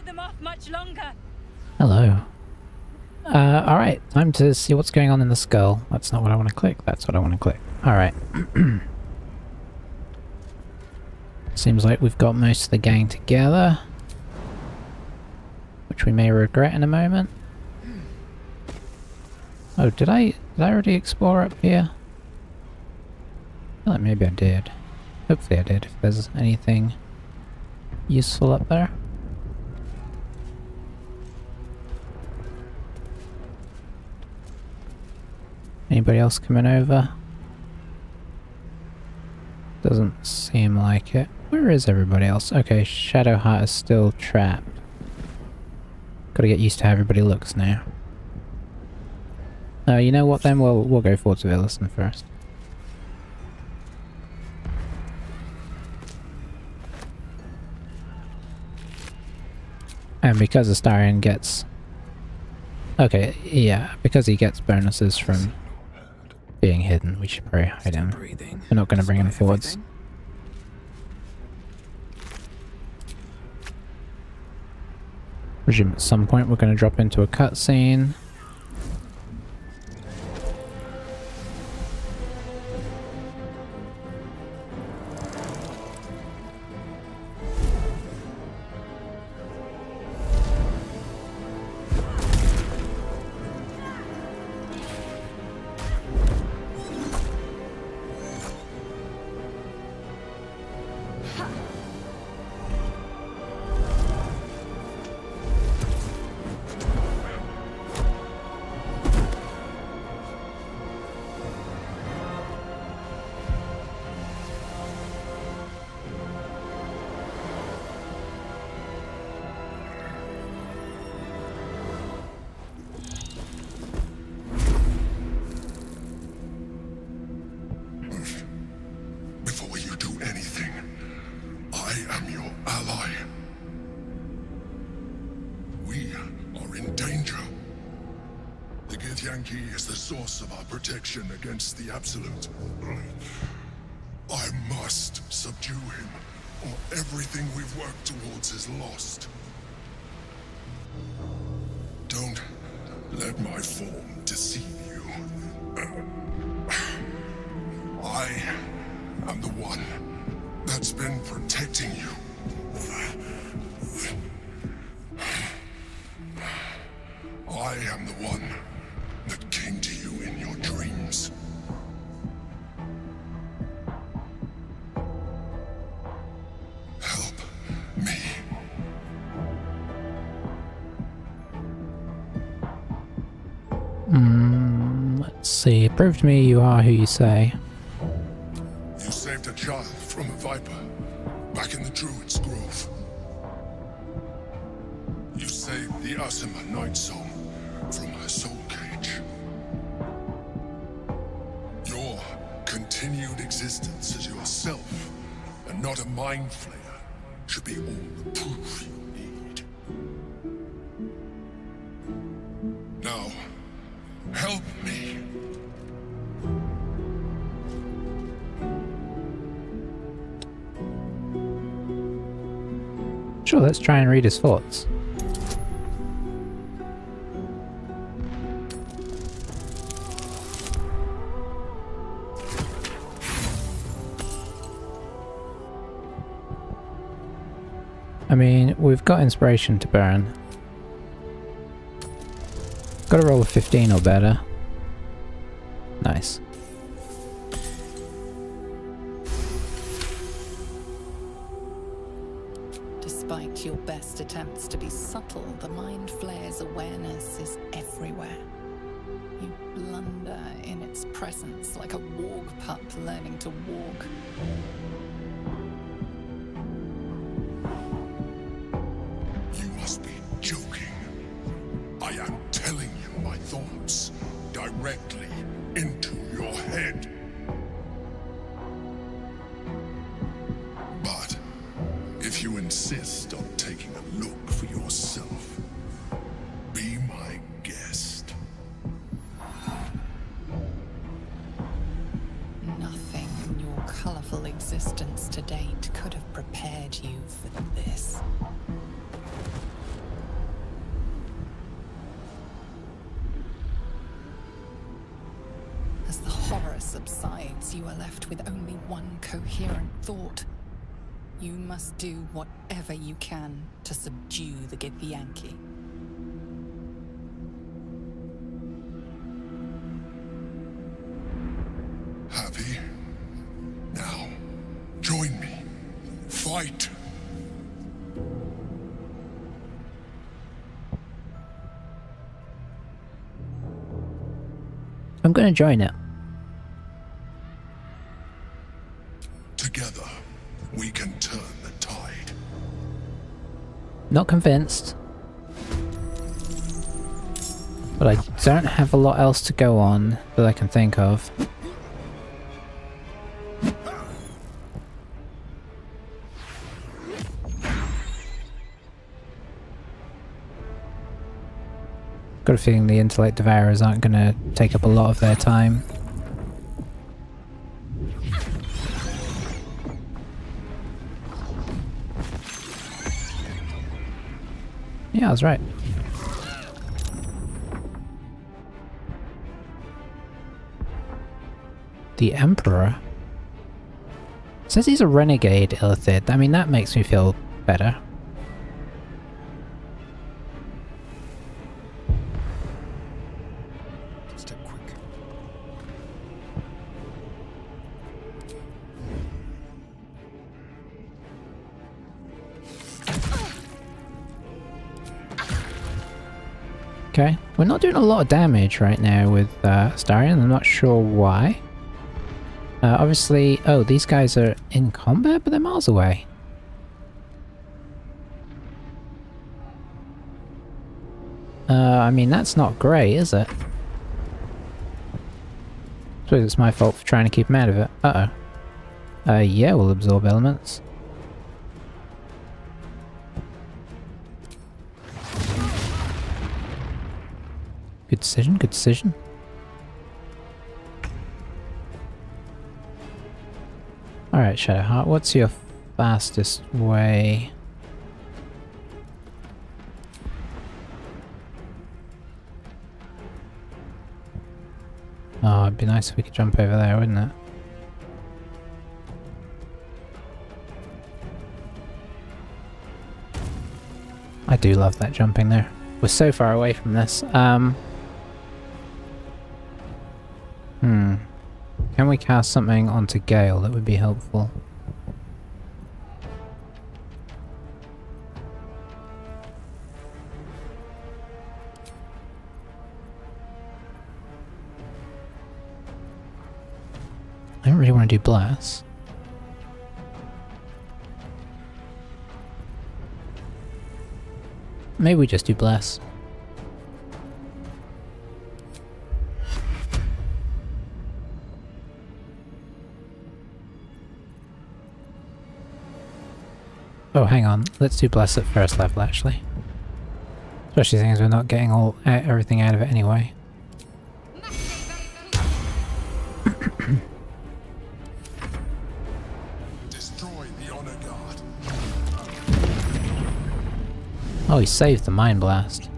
them off much longer. Hello. Alright, time to see what's going on in the skull. That's not what I want to click, that's what I want to click. Alright. Seems like we've got most of the gang together. Which we may regret in a moment. Oh, did I already explore up here? I feel like maybe I did. Hopefully I did, if there's anything useful up there. Anybody else coming over? Doesn't seem like it. Where is everybody else? Okay, Shadowheart is still trapped. Gotta get used to how everybody looks now. You know what then? We'll go forward to Illisen first. And because Astarion gets... Okay, yeah, because he gets bonuses from being hidden, we should probably hide him. We're not going to bring him forwards. Presume at some point we're going to drop into a cutscene. Against the Absolute. I must subdue him, or everything we've worked towards is lost. Don't let my form deceive you. I am the one that's been protecting you. I am the one that came to you in your dreams. Help me. Let's see. Prove to me you are who you say. You saved a child from a viper back in the Druid's Grove. You saved the Asima Night Soul from her soul cage. Your continued existence as yourself, and not a mind flayer, should be all the proof you need. Now, help me. Sure, let's try and read his thoughts. I mean, we've got inspiration to burn. Got to roll a 15 or better. Nice. Despite your best attempts to be subtle, the Mind Flayer's awareness is everywhere. You blunder in its presence like a warg pup learning to walk. You must be joking. I am telling you my thoughts directly into your head. But if you insist on taking a look for yourself, be my guest. Nothing in your colorful existence to date could have prepared you for this. terror subsides, you are left with only one coherent thought. You must do whatever you can to subdue the Githyanki. Happy? Now, join me. Fight! I'm gonna join it. Together, we can turn the tide. Not convinced. But I don't have a lot else to go on that I can think of. Got a feeling the Intellect Devourers aren't going to take up a lot of their time. Yeah, I was right. The Emperor? Says he's a renegade, Illithid. I mean, that makes me feel better. Step quick. Okay, we're not doing a lot of damage right now with Astarion. I'm not sure why. Obviously, oh, these guys are in combat, but they're miles away. I mean, that's not great, is it? I suppose it's my fault for trying to keep them out of it. Uh-oh. Yeah, we'll absorb elements. Good decision, good decision. Alright, Shadowheart, what's your fastest way? Oh, it'd be nice if we could jump over there, wouldn't it? I do love that jumping there. We're so far away from this. Can we cast something onto Gale that would be helpful? I don't really want to do Blast. Maybe we just do Bless. Oh, hang on. Let's do Bless at first level, actually. Especially since we're not getting everything out of it anyway. Destroy the Honor Guard. Oh, he saved the Mind Blast.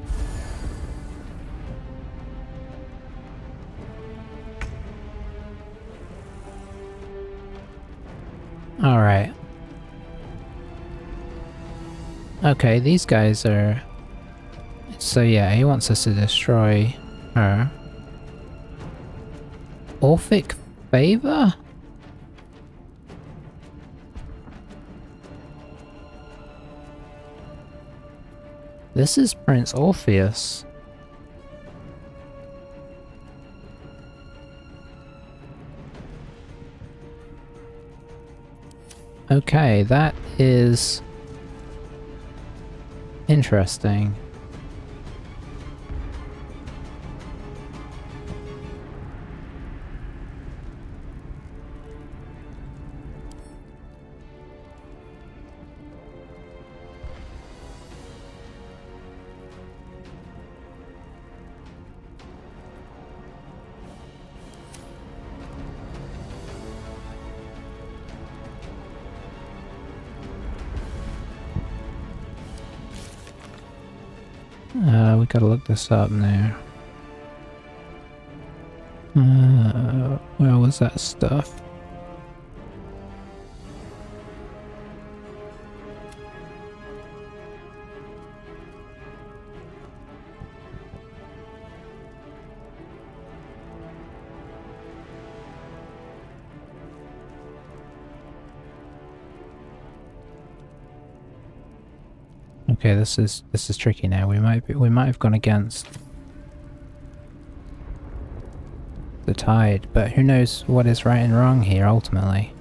Alright. Okay, these guys are... So yeah, he wants us to destroy her. Orphic Favor? This is Prince Orpheus. Okay, that is interesting. We gotta look this up now. Where was that stuff? Okay, this is tricky now. We might have gone against the tide, but who knows what is right and wrong here ultimately.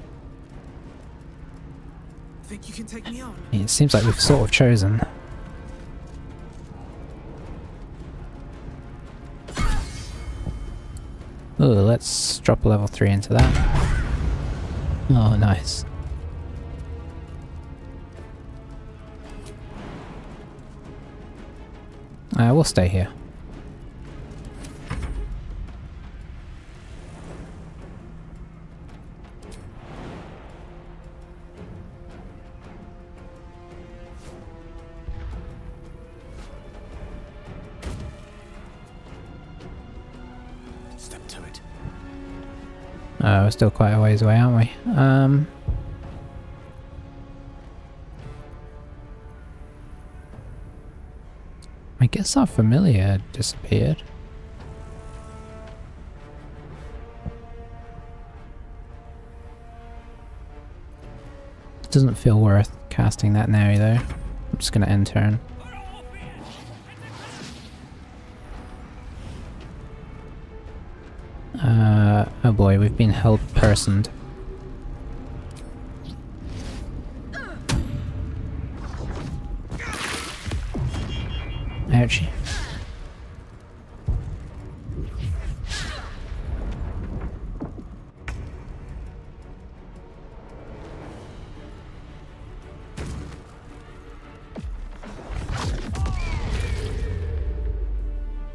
Think you can take me on? It seems like we've sort of chosen. Oh, let's drop a level 3 into that. Oh, nice. We'll stay here. Step to it. We're still quite a ways away, aren't we? I guess our familiar disappeared. Doesn't feel worth casting that now though. I'm just gonna end turn. Oh boy, we've been held personed. Ouchie.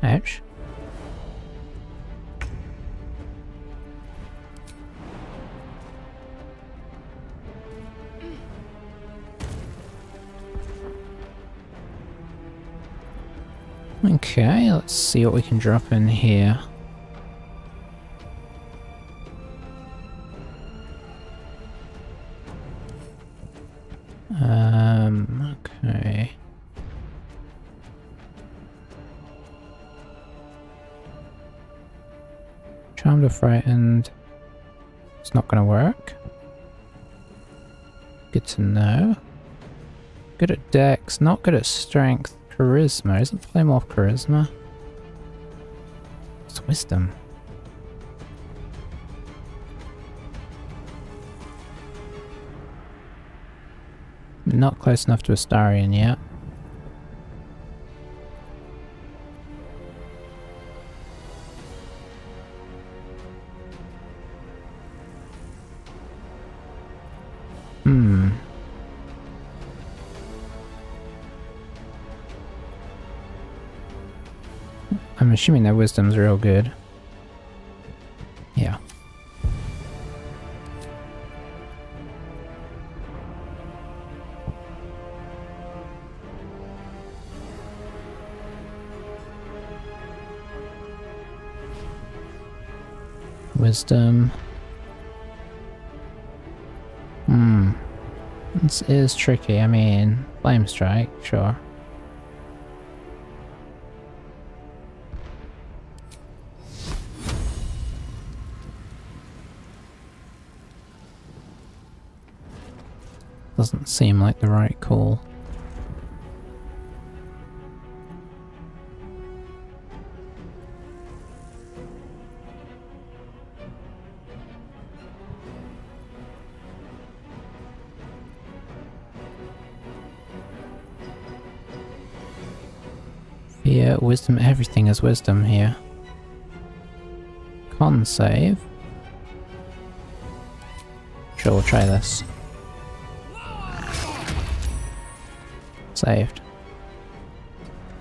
Ouch. Okay, let's see what we can drop in here. Okay. Charmed or frightened. It's not gonna work. Good to know. Good at dex, not good at strength. Charisma, isn't Polymorph charisma? It's wisdom. Not close enough to Astarion yet. I'm assuming their wisdom's real good. Yeah. Wisdom. This is tricky. I mean, Flame Strike, sure. Doesn't seem like the right call. Fear, wisdom, everything is wisdom here. Con save. Sure, we'll try this. Saved.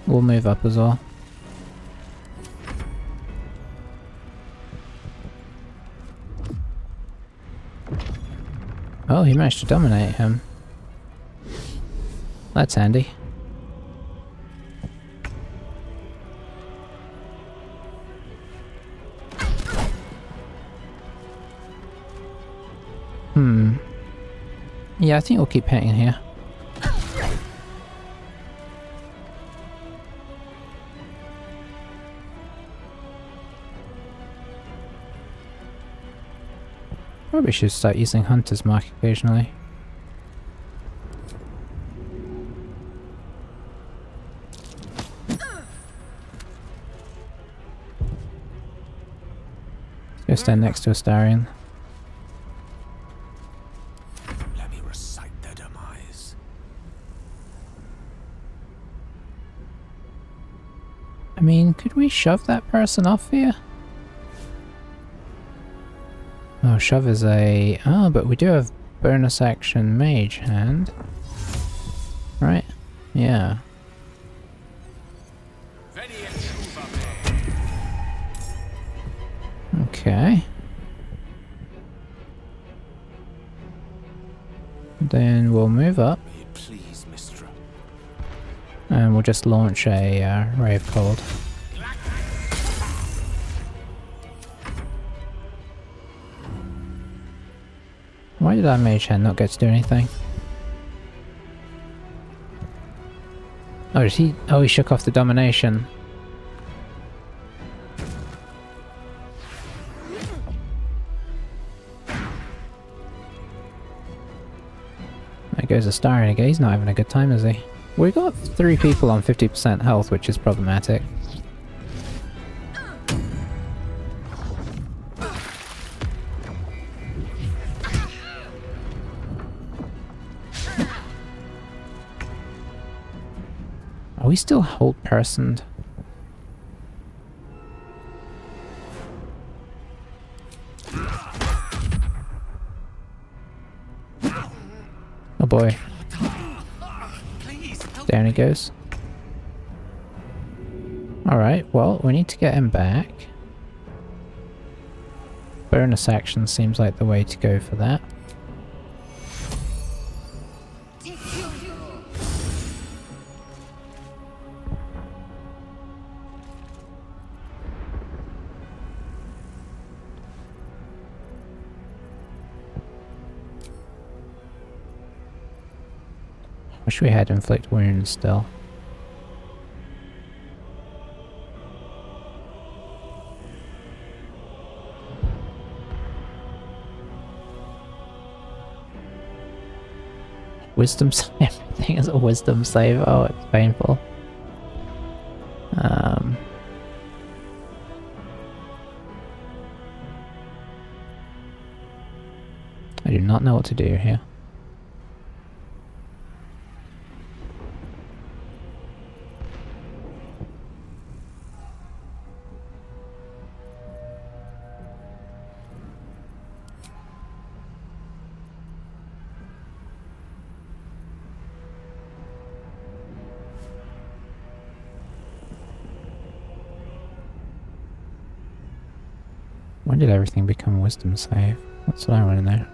We'll move up as well. Oh, he managed to dominate him. That's handy. Yeah, I think we'll keep painting here. Probably should start using Hunter's Mark occasionally. Go stand next to Astarion. Let me recite their demise. I mean, could we shove that person off here? Oh, shove is a... Oh, but we do have bonus action mage hand. Right? Yeah. Okay. Then we'll move up. Please, Mistra. And we'll just launch a Ray of Cold. Why did our mage hand not get to do anything? Oh, did he? Oh, he shook off the domination. There goes Astarion again. He's not having a good time, is he? We got 3 people on 50% health, which is problematic. Are we still hold personed? Oh boy. Down he goes. Alright, well, we need to get him back. Bonus action seems like the way to go for that. Wish we had inflict wounds still. Wisdom save. Everything is a wisdom save. Oh, it's painful. I do not know what to do here. When did everything become wisdom save? That's what I want to know.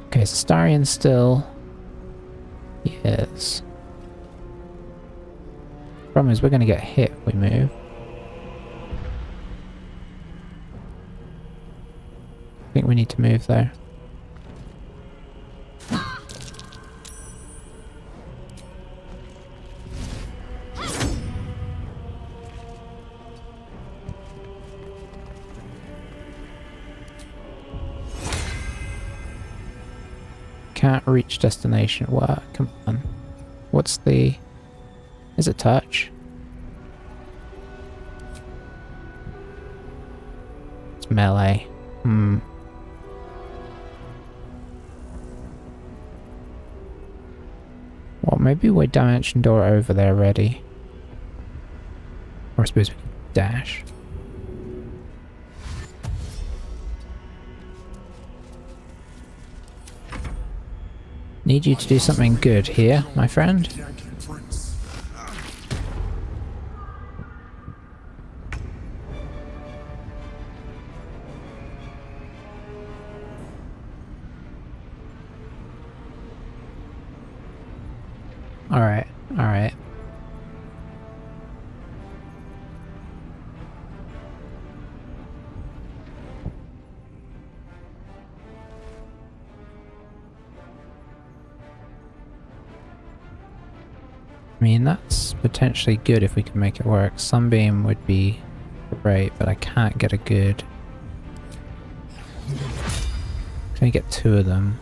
Okay, so Astarion still... Yes. Problem is we're going to get hit if we move. I think we need to move though. Can't reach destination. What? Come on. What's the... Is it touch? It's melee. Well, maybe we're dimension door over there already. Or I suppose we can dash. Need you to do something good here, my friend. Alright, alright. I mean, that's potentially good if we can make it work. Sunbeam would be great, but I can't get a good... Can I get 2 of them?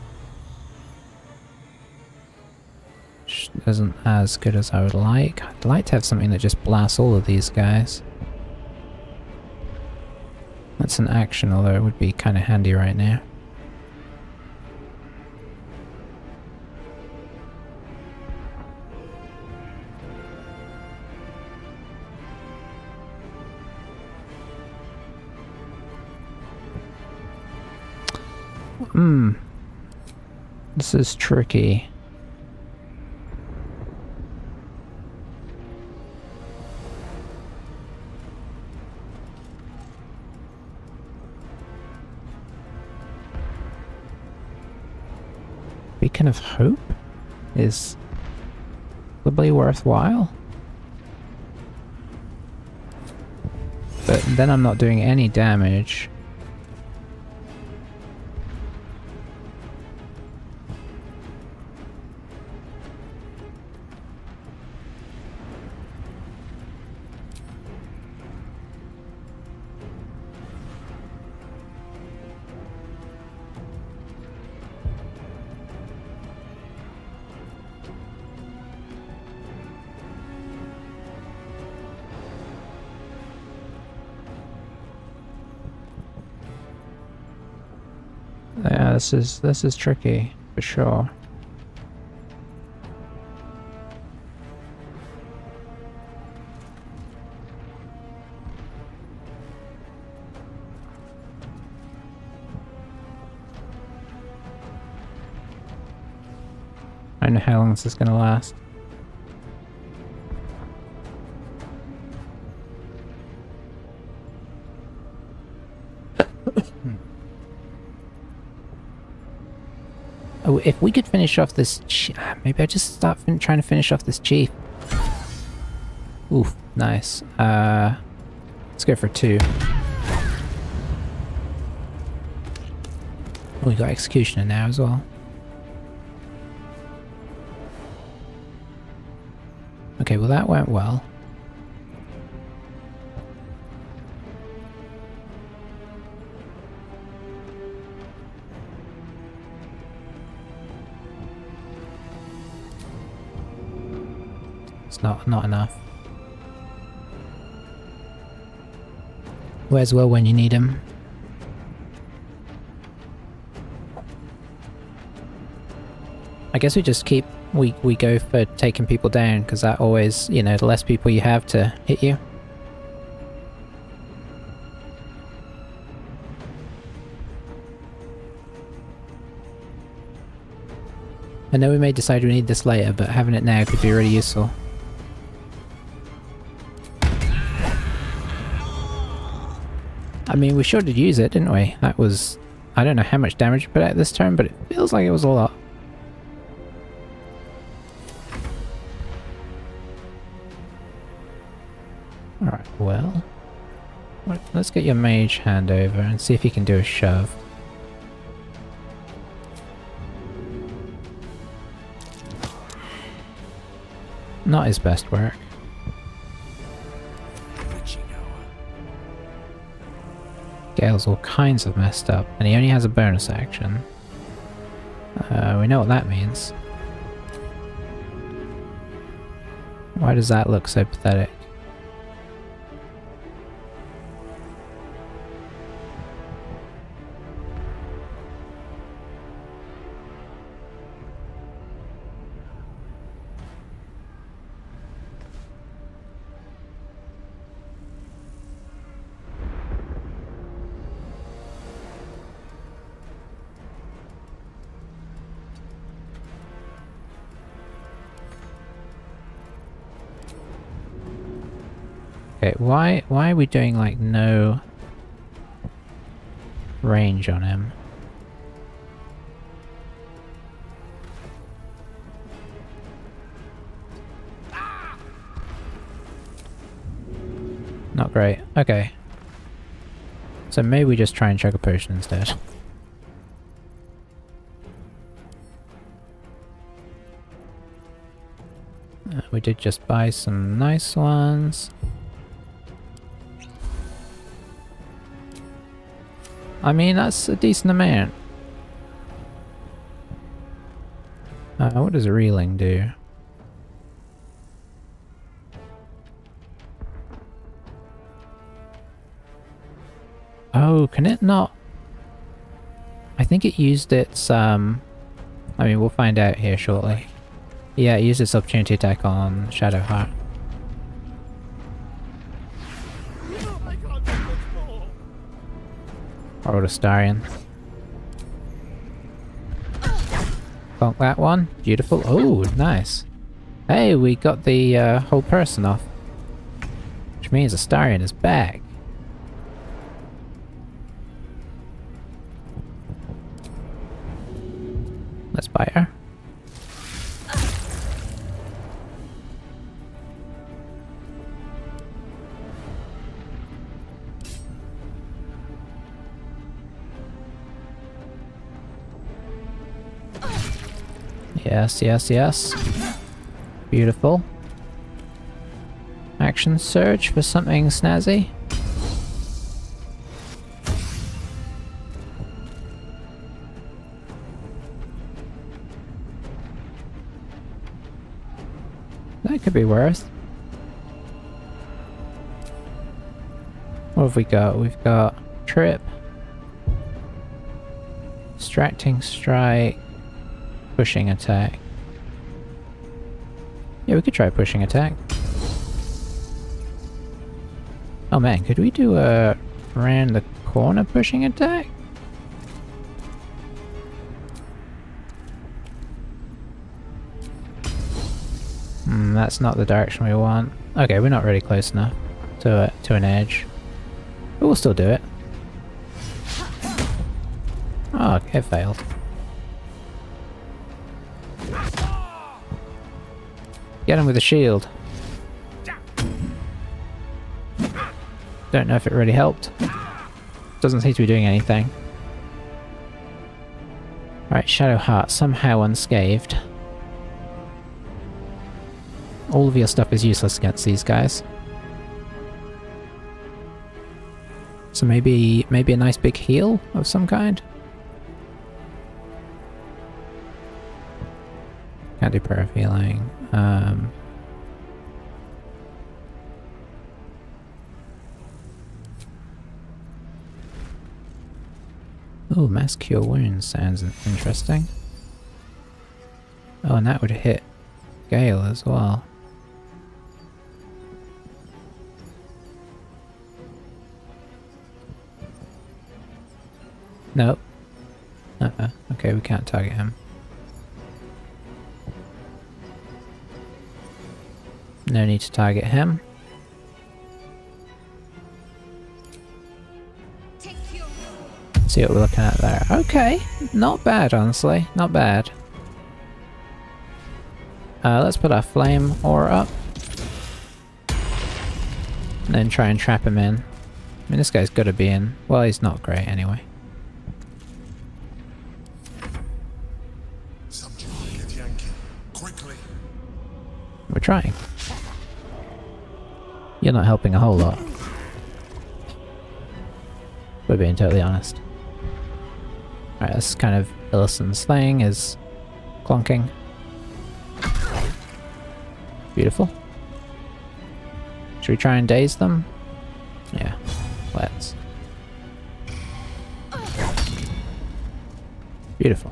Which isn't as good as I would like. I'd like to have something that just blasts all of these guys. That's an action, although it would be kind of handy right now. This is tricky. Beacon of Hope is probably worthwhile. But then I'm not doing any damage. Yeah, this is tricky for sure. I don't know how long this is gonna last. Oh, if we could finish off this... Maybe I just start trying to finish off this chief. Oof, nice. Let's go for 2. Oh, we got Executioner now as well. Okay, well that went well. It's not enough. Where's Will when you need him? I guess we just keep... We go for taking people down, because that always, you know, the less people you have to hit you. I know we may decide we need this later, but having it now could be really useful. I mean, we sure did use it, didn't we? That was... I don't know how much damage we put out this turn, but it feels like it was a lot. Alright, well... Let's get your mage hand over and see if he can do a shove. Not his best work. Gale's all kinds of messed up, and he only has a bonus action. We know what that means. Why does that look so pathetic? Okay, why are we doing like no range on him? Not great. Okay. So maybe we just try and chug a potion instead. We did just buy some nice ones. I mean, that's a decent amount. What does a reeling do? Oh, can it not? I think it used its, I mean, we'll find out here shortly. Yeah, it used its opportunity attack on Shadowheart. Or Astarion. Bonk that one. Beautiful. Oh, nice. Hey, we got the whole person off. Which means Astarion is back. Let's buy her. Yes, yes, yes. Beautiful. Action surge for something snazzy. That could be worth. What have we got? We've got Trip. Distracting Strike. Pushing attack. Yeah, we could try pushing attack. Oh man, could we do a around the corner pushing attack? That's not the direction we want. Okay, we're not really close enough to an edge. But we'll still do it. Oh, it failed. Get him with a shield. Don't know if it really helped. Doesn't seem to be doing anything. Right, Shadowheart, somehow unscathed. All of your stuff is useless against these guys. So maybe a nice big heal of some kind? Can't do prayer of healing. Oh, mass cure wounds sounds interesting. Oh, and that would hit Gale as well. Nope. Okay, we can't target him. No need to target him. See what we're looking at there. Okay, not bad, honestly. Not bad. Let's put our flame aura up. And then try and trap him in. I mean, this guy's gotta be in. Well, he's not great anyway. We're trying. You're not helping a whole lot. We're being totally honest. Alright, this is kind of Illisen's thing, is clonking. Beautiful. Should we try and daze them? Yeah, let's. Beautiful.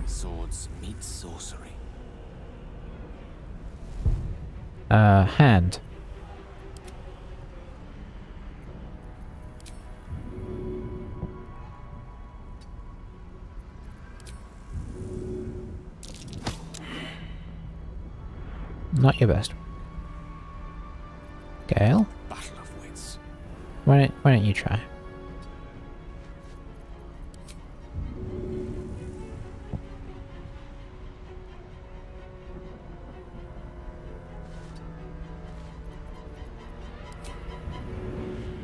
Swords meet sorcery. Hand. Not your best. Gale? Battle of wits. Why don't you try?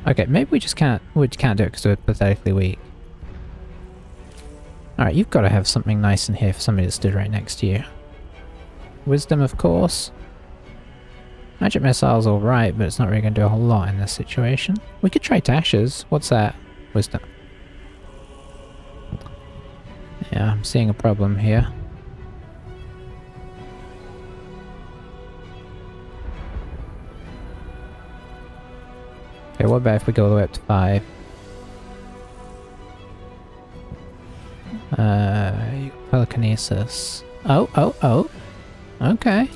Okay, maybe we can't do it because we're pathetically weak. Alright, you've got to have something nice in here for somebody that stood right next to you. Wisdom, of course. Magic missile's alright, but it's not really going to do a whole lot in this situation. We could try Tasha's. What's that? Wisdom. Yeah, I'm seeing a problem here. Okay, what about if we go all the way up to 5? Telekinesis. Oh. Okay.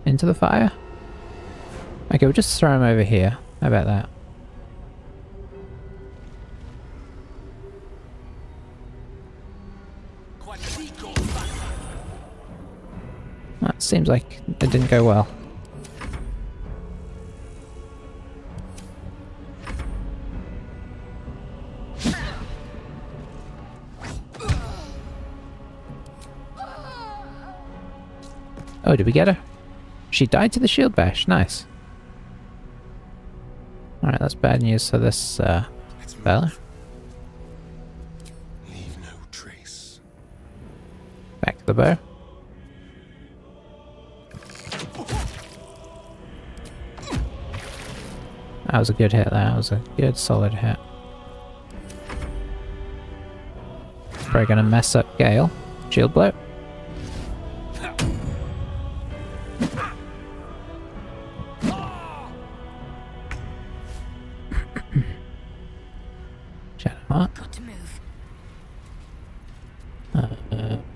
Into the fire? Okay, we'll just throw him over here. How about that? That seems like it didn't go well. Oh, did we get her? She died to the shield bash. Nice. Alright, that's bad news for this fella. Leave no trace. Back to the bow. That was a good hit. That was a good solid hit. Probably gonna mess up Gale. Shield blow.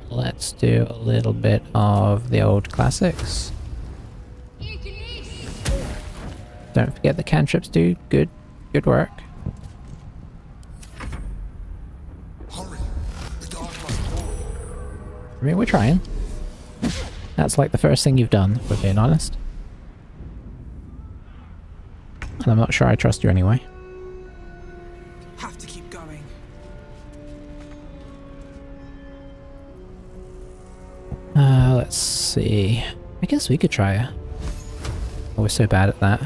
Let's do a little bit of the old classics. Don't forget the cantrips do good work. Hurry. The dark must fall. I mean, we're trying. That's like the first thing you've done, if we're being honest. And I'm not sure I trust you anyway. Have to keep going. Let's see. I guess we could try her. Oh, we're so bad at that.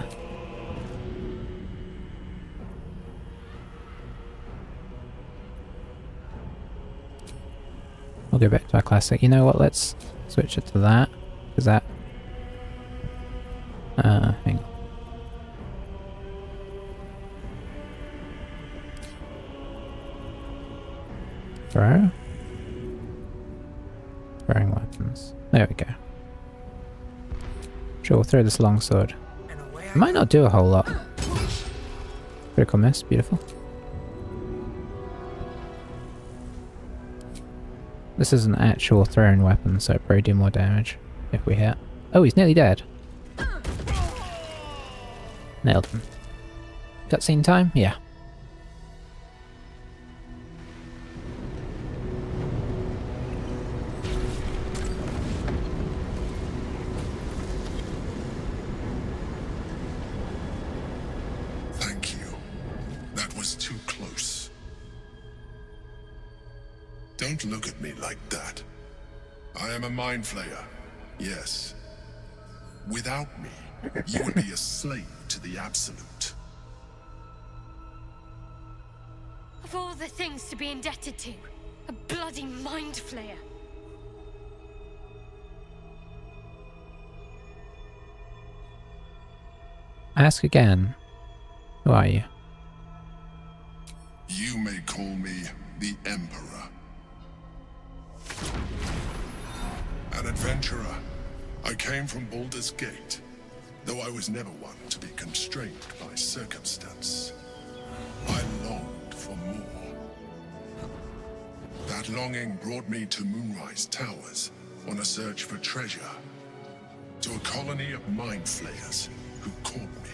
We'll go back to our classic. You know what? Let's switch it to that. Is that... hang on. Throw. Throwing weapons. There we go. Sure, we'll throw this longsword. It might not do a whole lot. Critical miss, beautiful. This is an actual thrown weapon, so it'll probably do more damage if we hit. Oh, he's nearly dead. Nailed him. Cutscene time? Yeah. Thank you. That was too close. Don't look at me like that. I am a mind flayer. Yes. Without me, you would be a slave to the Absolute. Of all the things to be indebted to, a bloody mind flayer. Ask again. Who are you? You may call me the Emperor. An adventurer. I came from Baldur's Gate, though I was never one to be constrained by circumstance. I longed for more. That longing brought me to Moonrise Towers on a search for treasure. To a colony of mind flayers who caught me,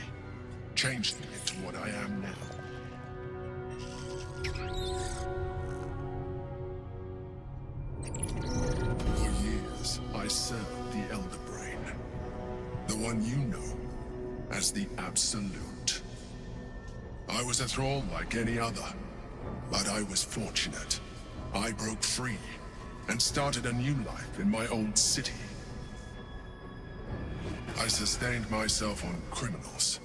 changed me into what I am now. For years, I served the Elder Brain, the one you know as the Absolute. I was a thrall like any other, but I was fortunate. I broke free and started a new life in my old city. I sustained myself on criminals.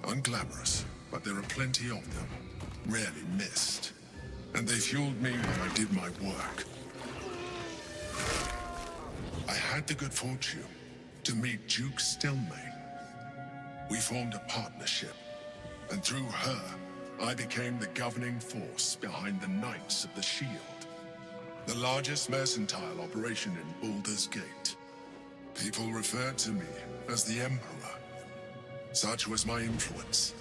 Unglamorous, but there are plenty of them, rarely missed. And they fueled me when I did my work. I had the good fortune to meet Duke Stelmane. We formed a partnership, and through her, I became the governing force behind the Knights of the Shield, the largest mercantile operation in Baldur's Gate. People referred to me as the Emperor. Such was my influence,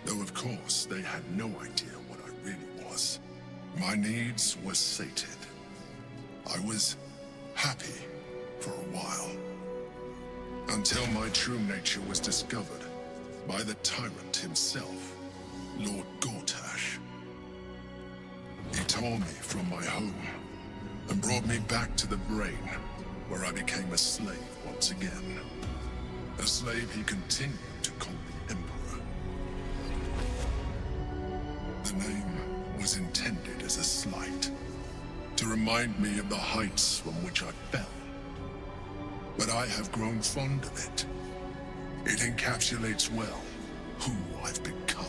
though of course they had no idea what I really was. My needs were sated. I was happy for a while, until my true nature was discovered by the tyrant himself, Lord Gortash. He tore me from my home and brought me back to the Brain, where I became a slave once again. A slave he continued to call the Emperor. The name was intended as a slight, to remind me of the heights from which I fell. But I have grown fond of it. It encapsulates well who I've become.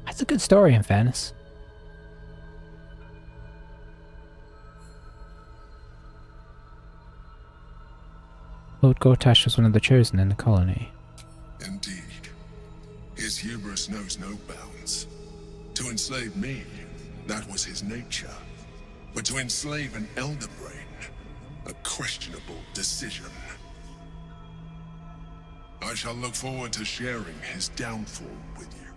That's a good story, in fairness. Lord Gortash was one of the chosen in the colony. Indeed. His hubris knows no bounds. To enslave me, that was his nature. But to enslave an Elder Brain, a questionable decision. I shall look forward to sharing his downfall with you.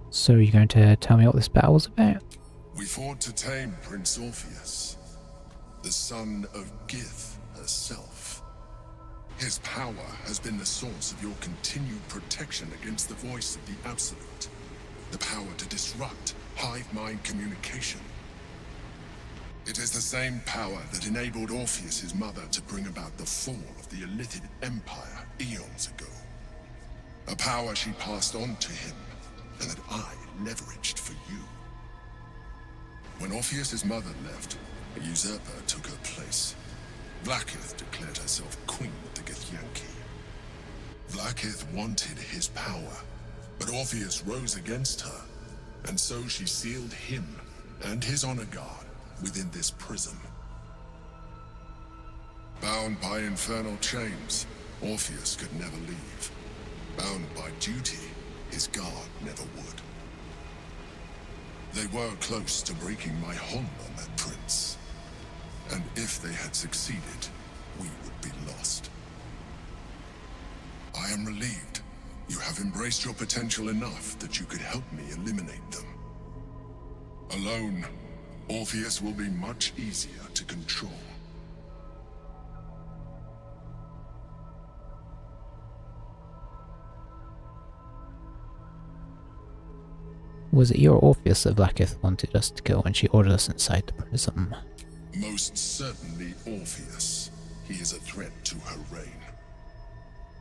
So you're going to tell me what this battle was about? We fought to tame Prince Orpheus, the son of Gith herself. His power has been the source of your continued protection against the voice of the Absolute. The power to disrupt hive mind communication. It is the same power that enabled Orpheus's mother to bring about the fall of the Illithid Empire eons ago. A power she passed on to him, and that I leveraged for you. When Orpheus's mother left, a usurper took her place. Vlaakith declared herself queen of the Githyanki. Vlaakith wanted his power, but Orpheus rose against her, and so she sealed him and his honor guard within this prism. Bound by infernal chains, Orpheus could never leave. Bound by duty, his guard never would. They were close to breaking my hold on that prince. And if they had succeeded, we would be lost. I am relieved. You have embraced your potential enough that you could help me eliminate them. Alone, Orpheus will be much easier to control. Was it your Orpheus that Vlaakith wanted us to kill when she ordered us inside the prism? Most certainly Orpheus. He is a threat to her reign.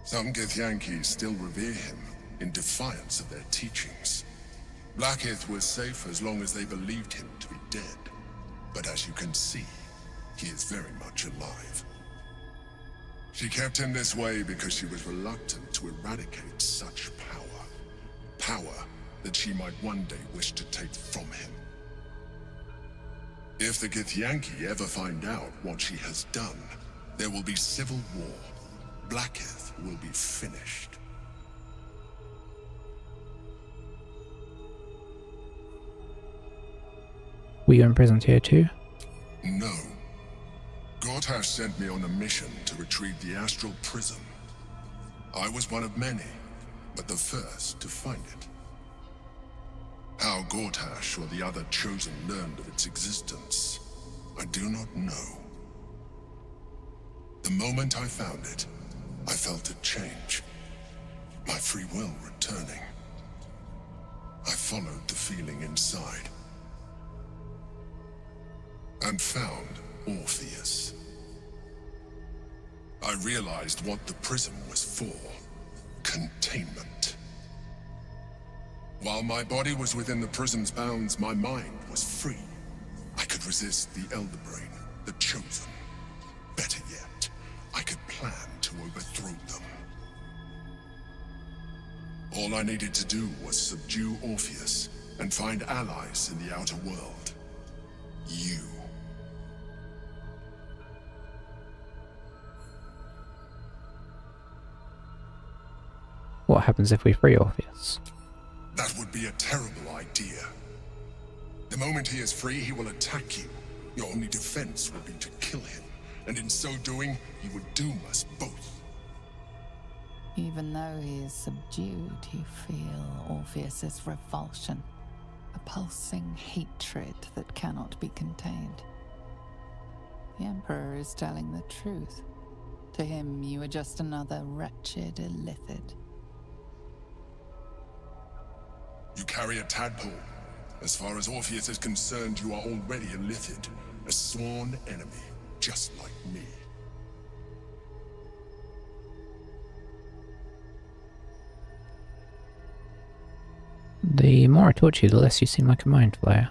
Some Githyanki still revere him in defiance of their teachings. Vlaakith was safe as long as they believed him to be dead. But as you can see, he is very much alive. She kept him this way because she was reluctant to eradicate such power. Power that she might one day wish to take from him. If the Githyanki ever find out what she has done, there will be civil war. Vlaakith will be finished. Were you imprisoned here too? No. Gortash sent me on a mission to retrieve the Astral Prism. I was one of many, but the first to find it. How Gortash or the other Chosen learned of its existence, I do not know. The moment I found it, I felt a change. My free will returning. I followed the feeling inside. And found Orpheus. I realized what the prism was for. Containment. While my body was within the prism's bounds, my mind was free. I could resist the Elder Brain, the Chosen. Better yet, I could plan to overthrow them. All I needed to do was subdue Orpheus and find allies in the outer world. You. What happens if we free Orpheus? That would be a terrible idea. The moment he is free, he will attack you. Your only defense will be to kill him, and in so doing, he would doom us both. Even though he is subdued, you feel Orpheus's revulsion, a pulsing hatred that cannot be contained. The Emperor is telling the truth. To him, you are just another wretched Illithid. You carry a tadpole. As far as Orpheus is concerned, you are already a Illithid, a sworn enemy, just like me. The more I talk to you, the less you seem like a mind flayer.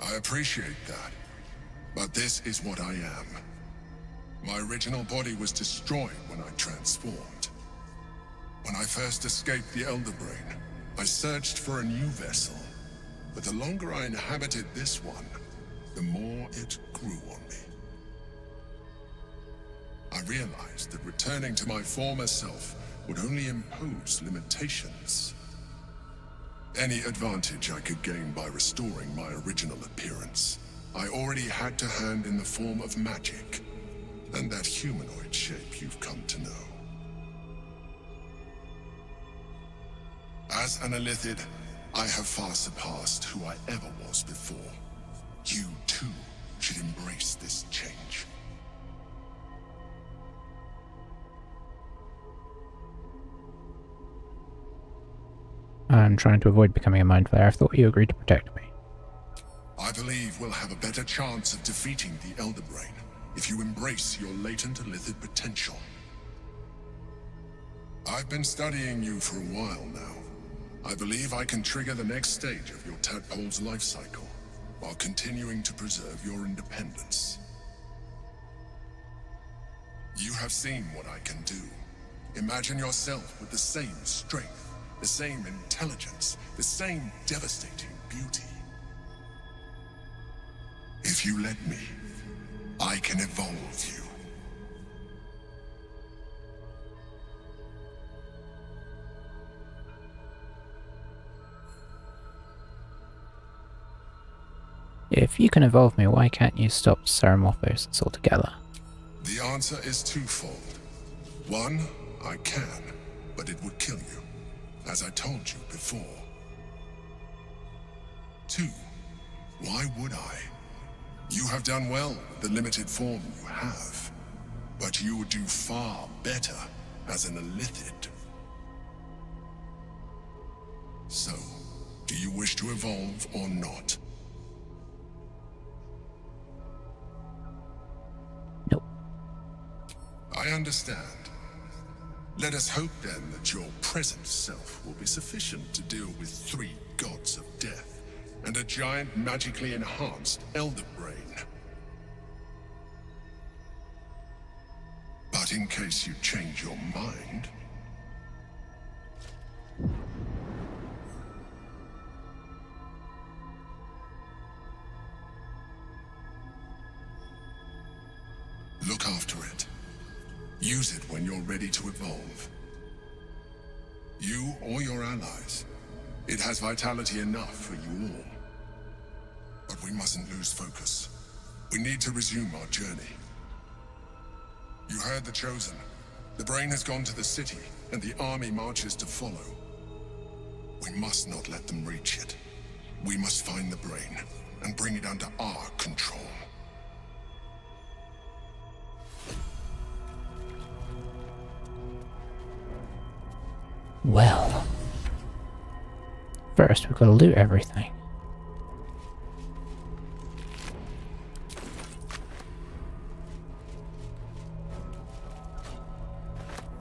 I appreciate that, but this is what I am. My original body was destroyed when I transformed. When I first escaped the Elder Brain, I searched for a new vessel, but the longer I inhabited this one, the more it grew on me. I realized that returning to my former self would only impose limitations. Any advantage I could gain by restoring my original appearance, I already had to hand in the form of magic, and that humanoid shape you've come to know. As an Illithid, I have far surpassed who I ever was before. You, too, should embrace this change. I'm trying to avoid becoming a mind flayer. I thought you agreed to protect me. I believe we'll have a better chance of defeating the Elder Brain if you embrace your latent Illithid potential. I've been studying you for a while now. I believe I can trigger the next stage of your tadpole's life cycle, while continuing to preserve your independence. You have seen what I can do. Imagine yourself with the same strength, the same intelligence, the same devastating beauty. If you let me, I can evolve you. If you can evolve me, why can't you stop Ceramorphosis altogether? The answer is twofold. One, I can, but it would kill you, as I told you before. Two, why would I? You have done well with the limited form you have, but you would do far better as an Illithid. So, do you wish to evolve or not? Nope. I understand. Let us hope then that your present self will be sufficient to deal with 3 gods of death and a giant magically enhanced Elder Brain. But in case you change your mind... look after it. Use it when you're ready to evolve. You or your allies. It has vitality enough for you all. But we mustn't lose focus. We need to resume our journey. You heard the Chosen. The Brain has gone to the city, and the army marches to follow. We must not let them reach it. We must find the Brain, and bring it under our control. Well, first we've got to loot everything.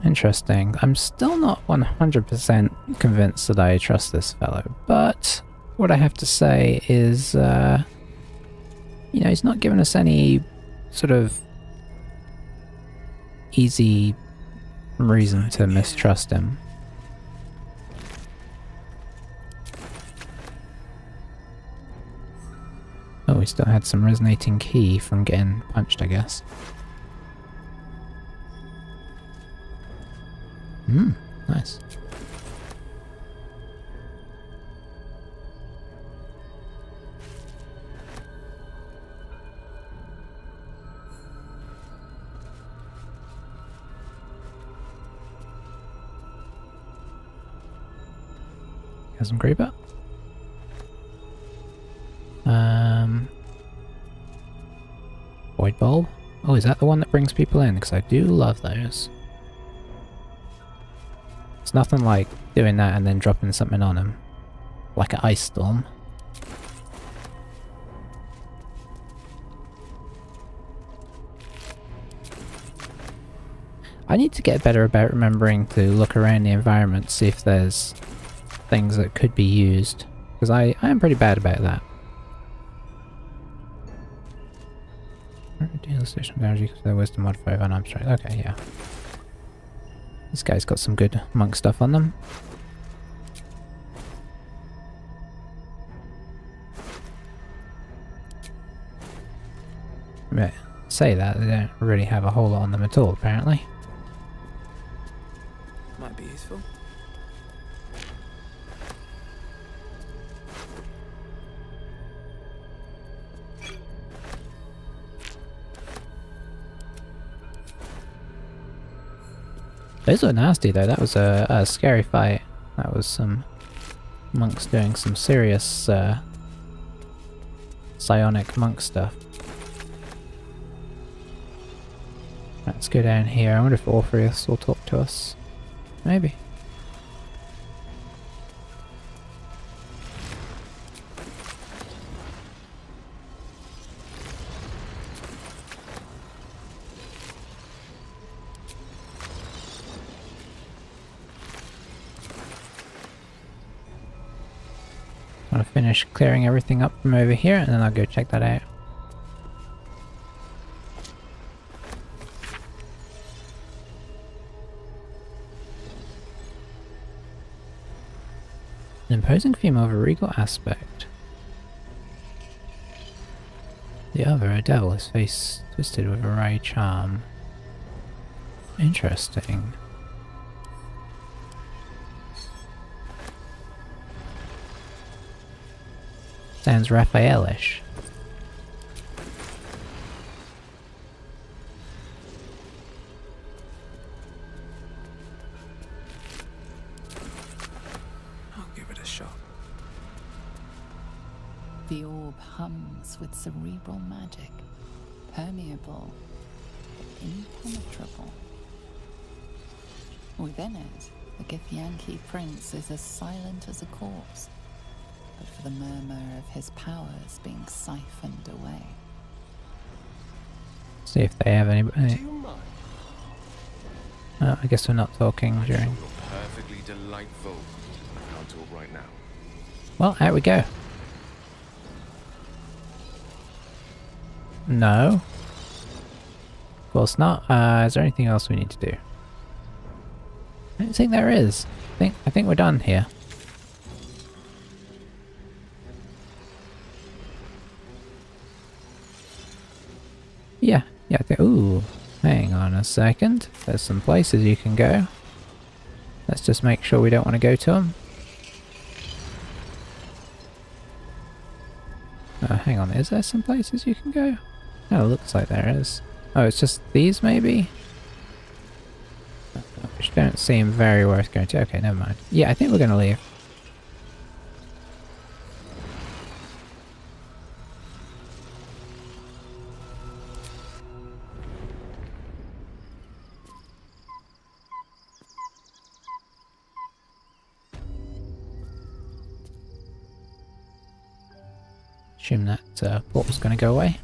Interesting. I'm still not 100% convinced that I trust this fellow, but what I have to say is, you know, he's not giving us any sort of easy reason to mistrust him. Oh, we still had some resonating key from getting punched, I guess. Nice. Chasm Creeper. Void Bulb. Oh, is that the one that brings people in? Because I do love those. It's nothing like doing that and then dropping something on him. Like an ice storm. I need to get better about remembering to look around the environment, see if there's things that could be used. Because I am pretty bad about that. Deal station damage because their wisdom modifier on arm strength. Okay, yeah. This guy's got some good monk stuff on them. Right. Say that, they don't really have a whole lot on them at all, apparently. Might be useful. Those were nasty though, that was a scary fight. That was some monks doing some serious psionic monk stuff. Let's go down here. I wonder if Orpheus will talk to us. Maybe. I'll finish clearing everything up from over here and then I'll go check that out. An imposing female with a regal aspect. The other, a devil, his face twisted with a wry charm. Interesting. Sounds Raphaelish. I'll give it a shot. The orb hums with cerebral magic, permeable, but impenetrable. Within it, the Githyanki prince is as silent as a corpse, but for the murmur of his powers being siphoned away. See if they have any. Do you mind? Oh, I guess we're not talking during. You're perfectly delightful. I can't talk right now. Well, out we go. No. Of course not. Is there anything else we need to do? I don't think there is. I think we're done here. Yeah, I think. Ooh, hang on a second. There's some places you can go. Let's just make sure we don't want to go to them. Hang on, is there some places you can go? Oh, looks like there is. Oh, it's just these maybe? Which don't seem very worth going to. Okay, never mind. Yeah, I think we're going to leave. Assume that portal's going to go away.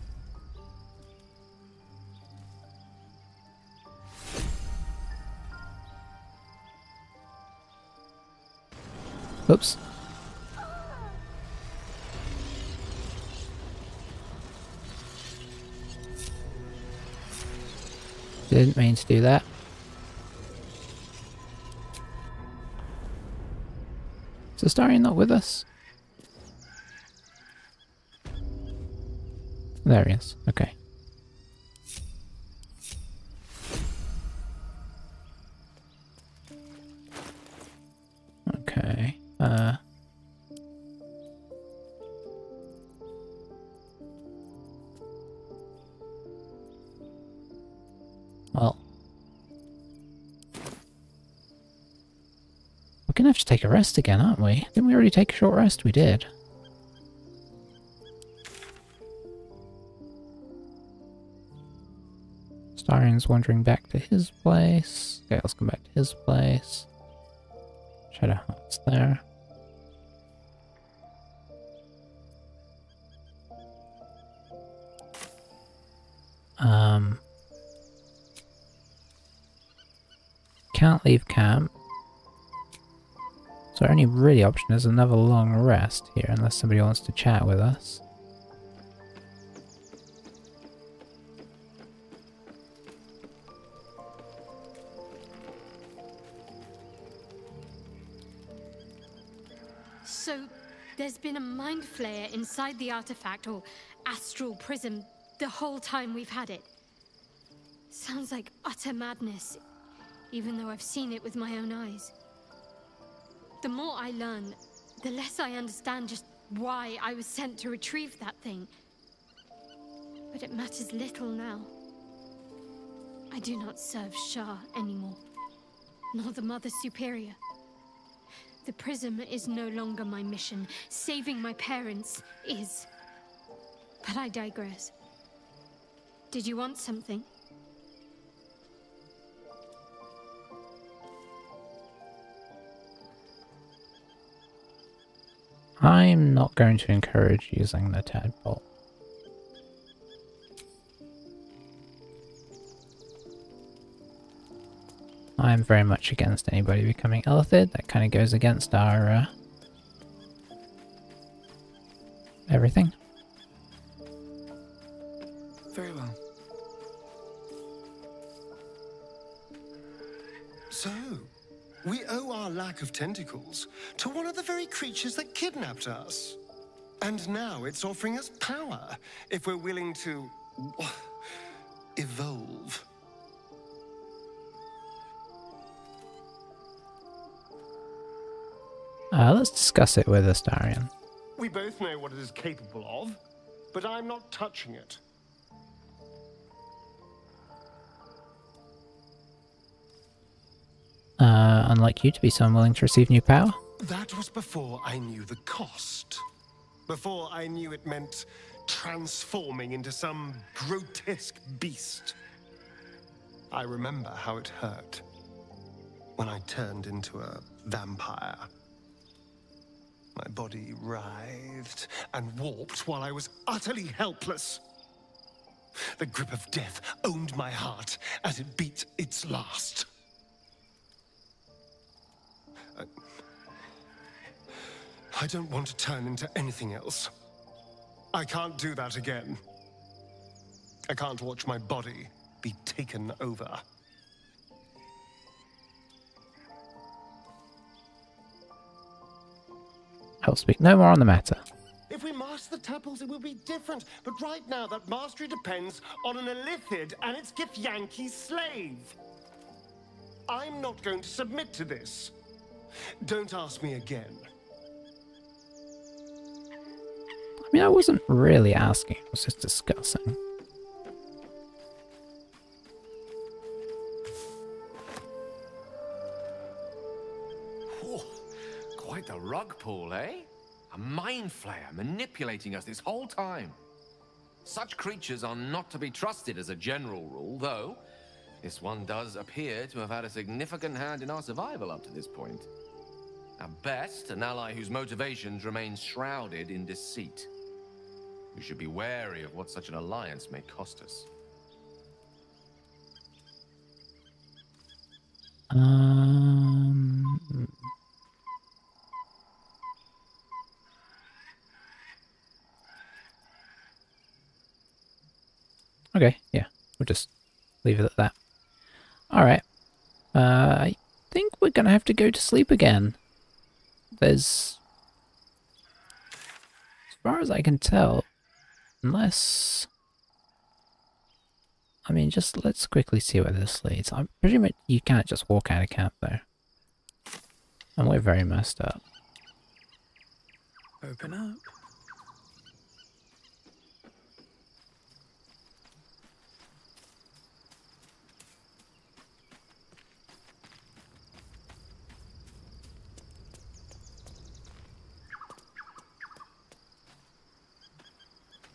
Oops. Didn't mean to do that. Is Astarion not with us? There he is. Okay. Okay. Well. We're gonna have to take a rest again, aren't we? Didn't we already take a short rest? We did. Starion's wandering back to his place. Okay, let's come back to his place. Shadowheart's there. Can't leave camp. So our only really option is another long rest here, unless somebody wants to chat with us. So, there's been a mind flayer inside the artifact, or astral prism, the whole time we've had it. Sounds like utter madness, even though I've seen it with my own eyes. The more I learn, the less I understand just why I was sent to retrieve that thing. But it matters little now. I do not serve Shah anymore, nor the Mother Superior. The prism is no longer my mission. Saving my parents is. But I digress. Did you want something? I'm not going to encourage using the tadpole. I'm very much against anybody becoming Illithid. That kind of goes against our everything. Very well. So, we owe our lack of tentacles to one of the very creatures that kidnapped us. And now it's offering us power if we're willing to evolve. Let's discuss it with Astarion. We both know what it is capable of, but I'm not touching it. Unlike you to be so unwilling to receive new power? That was before I knew the cost. Before I knew it meant transforming into some grotesque beast. I remember how it hurt when I turned into a vampire. My body writhed and warped while I was utterly helpless. The grip of death owned my heart as it beat its last. I don't want to turn into anything else. I can't do that again. I can't watch my body be taken over. I'll speak no more on the matter. If we master the tadpoles, it will be different. But right now, that mastery depends on an Illithid and its Githyanki's slave. I'm not going to submit to this. Don't ask me again. I mean, I wasn't really asking, I was just discussing. Oh, quite the rug pull, eh? A mind flayer manipulating us this whole time. Such creatures are not to be trusted as a general rule, though this one does appear to have had a significant hand in our survival up to this point. At best, an ally whose motivations remain shrouded in deceit. We should be wary of what such an alliance may cost us. Okay, yeah. We'll just leave it at that. Alright. I think we're gonna have to go to sleep again. There's... As far as I can tell, unless... I mean, just let's quickly see where this leads. I'm presuming you can't just walk out of camp though. And we're very messed up. Open up.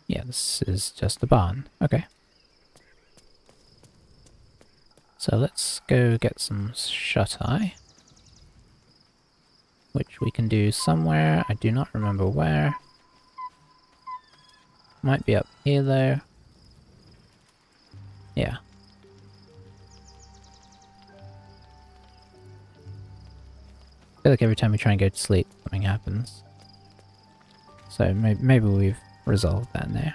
Yeah, this is just a barn. Okay. So let's go get some shut-eye. Which we can do somewhere. I do not remember where. Might be up here though. Yeah. I feel like every time we try and go to sleep, something happens. So maybe we've resolved that now.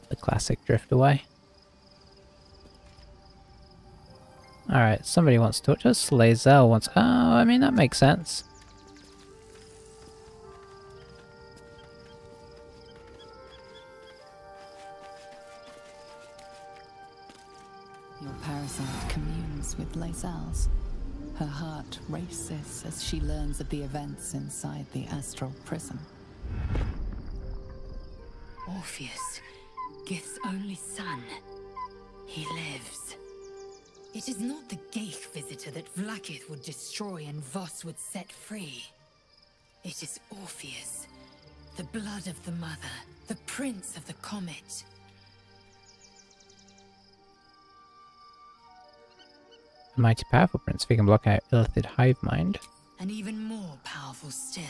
The classic drift away. Alright, somebody wants to touch us. Lae'zel wants... Oh, I mean, that makes sense. Your parasite communes with Lae'zel's. Her heart races as she learns of the events inside the astral prism. Orpheus, Gith's only son. He lives. It is not the Geich visitor that Vlaakith would destroy and Voss would set free. It is Orpheus, the blood of the mother, the prince of the comet. A mighty powerful prince, if he can block out Illithid hive mind. And even more powerful still.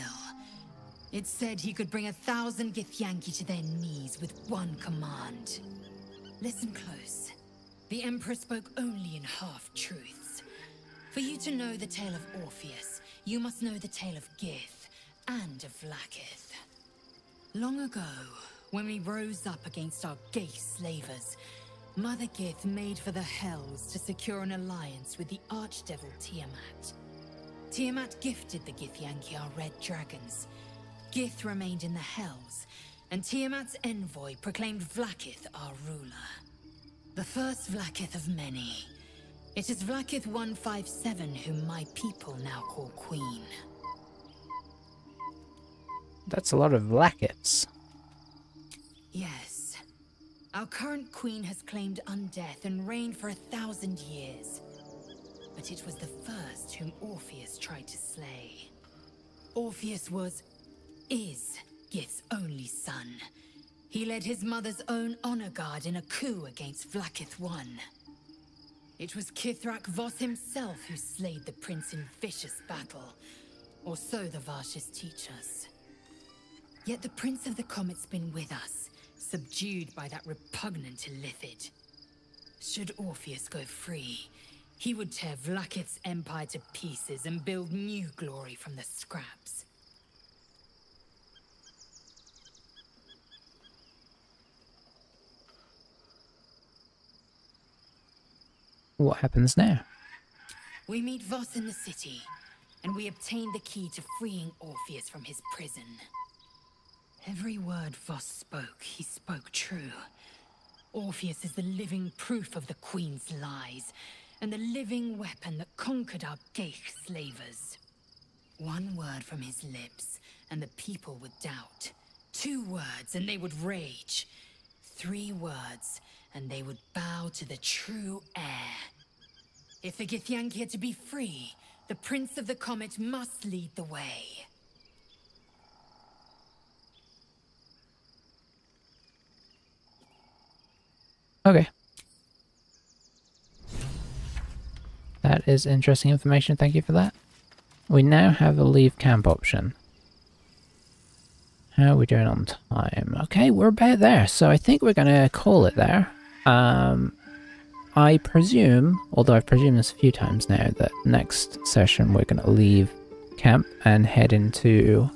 It said he could bring 1,000 Githyanki to their knees with one command. Listen close. The Emperor spoke only in half-truths. For you to know the tale of Orpheus, you must know the tale of Gith and of Vlaakith. Long ago, when we rose up against our Geich slavers, Mother Gith made for the Hells to secure an alliance with the Archdevil Tiamat. Tiamat gifted the Githyanki our red dragons. Gith remained in the Hells, and Tiamat's envoy proclaimed Vlaakith our ruler. The first Vlaakith of many. It is Vlaakith 157 whom my people now call Queen. That's a lot of Vlaakiths. Yes. Our current queen has claimed undeath and reigned for 1,000 years. But it was the first whom Orpheus tried to slay. Orpheus is Gith's only son. He led his mother's own honor guard in a coup against Vlaakith I. It was Kithrak Voss himself who slayed the prince in vicious battle, or so the Varshis teach us. Yet the Prince of the Comet's been with us, subdued by that repugnant Illithid. Should Orpheus go free, he would tear Vlaakith's empire to pieces and build new glory from the scraps. What happens now? We meet Voss in the city, and we obtain the key to freeing Orpheus from his prison. Every word Voss spoke, he spoke true. Orpheus is the living proof of the Queen's lies, and the living weapon that conquered our Geich slavers. One word from his lips, and the people would doubt. 2 words, and they would rage. 3 words, and they would bow to the true heir. If the Githyanki are to be free, the Prince of the Comet must lead the way. Okay. That is interesting information, thank you for that. We now have a leave camp option. How are we doing on time? Okay, we're about there, so I think we're gonna call it there. I presume, although I've presumed this a few times now, that next session we're gonna leave camp and head into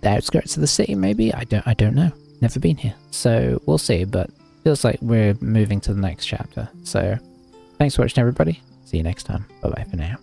the outskirts of the city, maybe? I don't know. Never been here. So we'll see, but feels like we're moving to the next chapter. So thanks for watching, everybody. See you next time. Bye bye for now.